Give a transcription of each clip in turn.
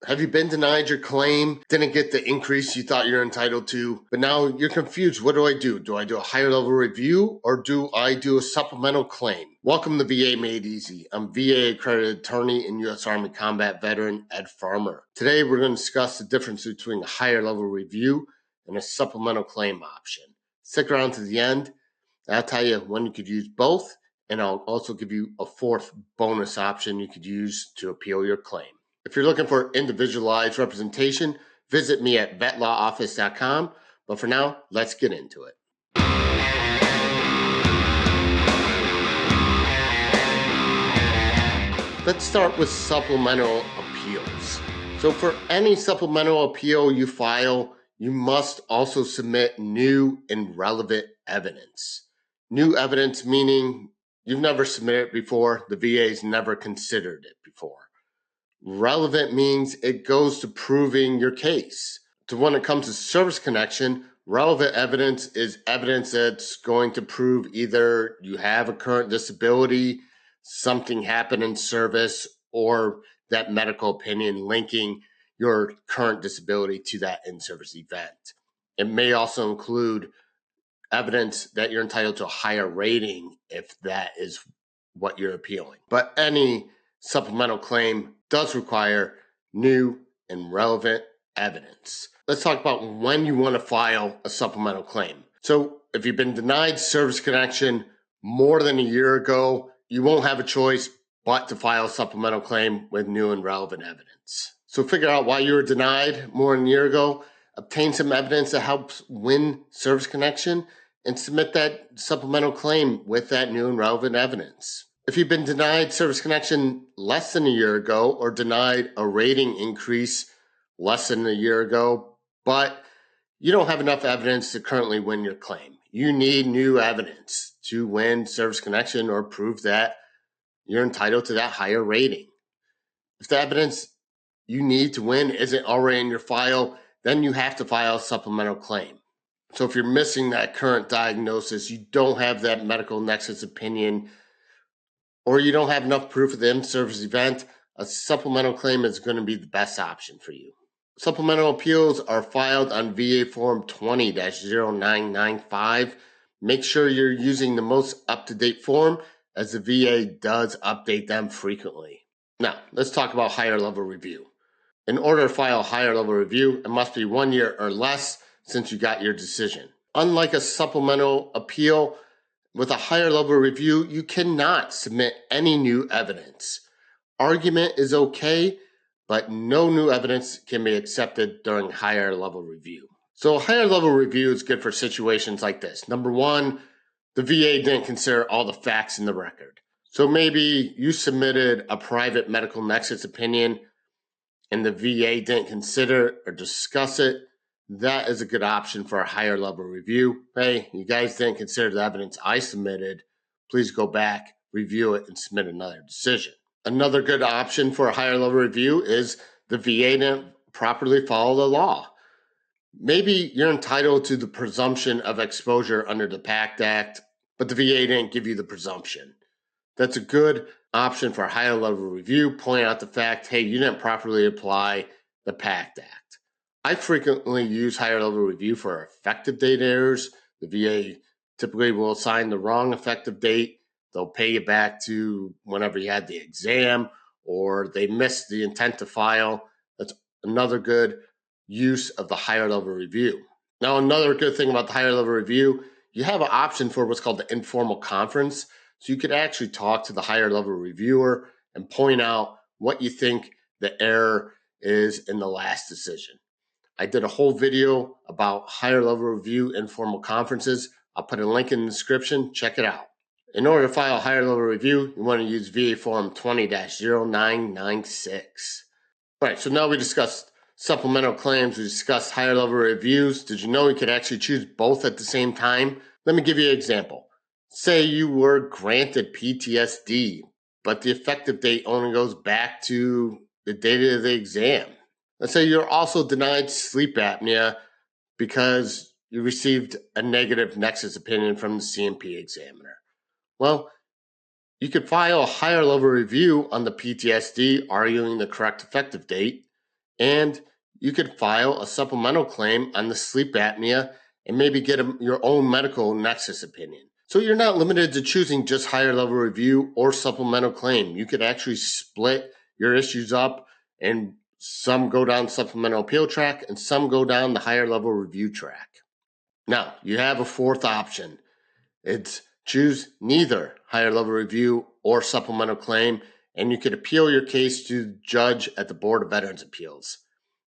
Have you been denied your claim, didn't get the increase you thought you're entitled to, but now you're confused? What do I do? Do I do a higher level review or do I do a supplemental claim? Welcome to VA Made Easy. I'm VA accredited attorney and U.S. Army combat veteran Ed Farmer. Today we're going to discuss the difference between a higher level review and a supplemental claim option. Stick around to the end. I'll tell you when you could use both, and I'll also give you a fourth bonus option you could use to appeal your claim. If you're looking for individualized representation, visit me at vetlawoffice.com. But for now, let's get into it. Let's start with supplemental appeals. So for any supplemental appeal you file, you must also submit new and relevant evidence. New evidence meaning you've never submitted it before, the VA's never considered it before. Relevant means it goes to proving your case. So when it comes to service connection, relevant evidence is evidence that's going to prove either you have a current disability, something happened in service, or that medical opinion linking your current disability to that in-service event. It may also include evidence that you're entitled to a higher rating if that is what you're appealing. But any supplemental claim does require new and relevant evidence. Let's talk about when you want to file a supplemental claim. So if you've been denied service connection more than a year ago, you won't have a choice but to file a supplemental claim with new and relevant evidence. So figure out why you were denied more than a year ago, obtain some evidence that helps win service connection, and submit that supplemental claim with that new and relevant evidence. If you've been denied service connection less than a year ago or denied a rating increase less than a year ago, but you don't have enough evidence to currently win your claim, you need new evidence to win service connection or prove that you're entitled to that higher rating. If the evidence you need to win isn't already in your file, then you have to file a supplemental claim. So if you're missing that current diagnosis, you don't have that medical nexus opinion, or you don't have enough proof of the in-service event, a supplemental claim is going to be the best option for you. Supplemental appeals are filed on VA Form 20-0995. Make sure you're using the most up-to-date form, as the VA does update them frequently. Now, let's talk about higher level review. In order to file a higher level review, it must be 1 year or less since you got your decision. Unlike a supplemental appeal, with a higher level review, you cannot submit any new evidence. Argument is okay, but no new evidence can be accepted during higher level review. So a higher level review is good for situations like this. Number one, the VA didn't consider all the facts in the record. So maybe you submitted a private medical nexus opinion and the VA didn't consider or discuss it. That is a good option for a higher level review. Hey, you guys didn't consider the evidence I submitted. Please go back, review it, and submit another decision. Another good option for a higher level review is the VA didn't properly follow the law. Maybe you're entitled to the presumption of exposure under the PACT Act, but the VA didn't give you the presumption. That's a good option for a higher level review, point out the fact, hey, you didn't properly apply the PACT Act. I frequently use higher level review for effective date errors. The VA typically will assign the wrong effective date. They'll pay you back to whenever you had the exam, or they missed the intent to file. That's another good use of the higher level review. Now, another good thing about the higher level review, you have an option for what's called the informal conference. So you could actually talk to the higher level reviewer and point out what you think the error is in the last decision. I did a whole video about higher level review informal conferences. I'll put a link in the description. Check it out. In order to file a higher level review, you want to use VA Form 20-0996. All right, so now we discussed supplemental claims. We discussed higher level reviews. Did you know you could actually choose both at the same time? Let me give you an example. Say you were granted PTSD, but the effective date only goes back to the date of the exam. Let's say you're also denied sleep apnea because you received a negative nexus opinion from the CMP examiner. Well, you could file a higher level review on the PTSD, arguing the correct effective date, And you could file a supplemental claim on the sleep apnea and maybe get your own medical nexus opinion. So you're not limited to choosing just higher level review or supplemental claim. You could actually split your issues up, and some go down supplemental appeal track and some go down the higher level review track. Now, you have a fourth option. It's choose neither higher level review or supplemental claim, and you could appeal your case to the judge at the Board of Veterans Appeals.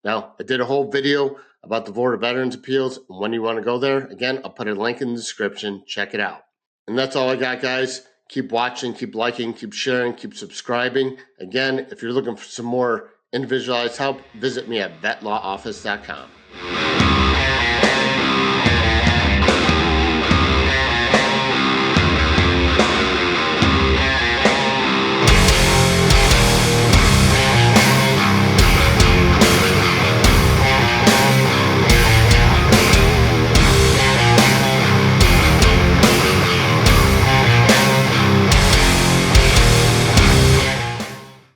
Now, I did a whole video about the Board of Veterans Appeals, and when you want to go there, again, I'll put a link in the description. Check it out. And that's all I got, guys. Keep watching, keep liking, keep sharing, keep subscribing. Again, if you're looking for some more individualized help, visit me at vetlawoffice.com.